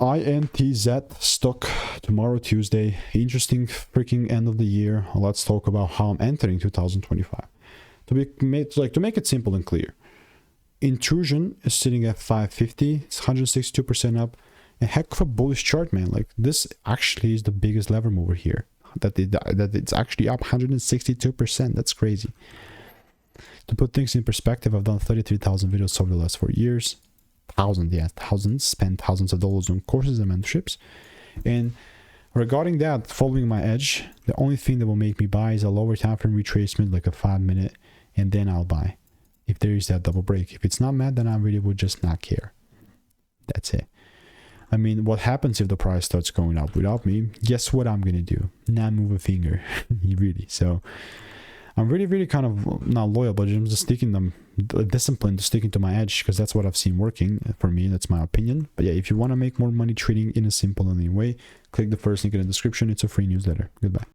INTZ Stock tomorrow, Tuesday. Interesting freaking end of the year. Let's talk about how I'm entering 2025. To make it simple and clear, intrusion is sitting at 550. It's 162% up. A heck of a bullish chart, man. Like, this actually is the biggest lever mover here. That it's actually up 162%. That's crazy. To put things in perspective, I've done 33,000 videos over the last 4 years. Thousands, spent thousands of dollars on courses and mentorships. And regarding that, following my edge, the only thing that will make me buy is a lower time frame retracement, like a 5 minute, and then I'll buy if there is that double break. If it's not met, then I really would just not care. That's it. I mean, what happens if the price starts going up without me? Guess what I'm gonna do? Not move a finger. Really. So I'm really kind of not loyal, but I'm just sticking disciplined to sticking to my edge, because that's what I've seen working for me. That's my opinion. But yeah, if you want to make more money trading in a simple and easy way, click the first link in the description. It's a free newsletter. Goodbye.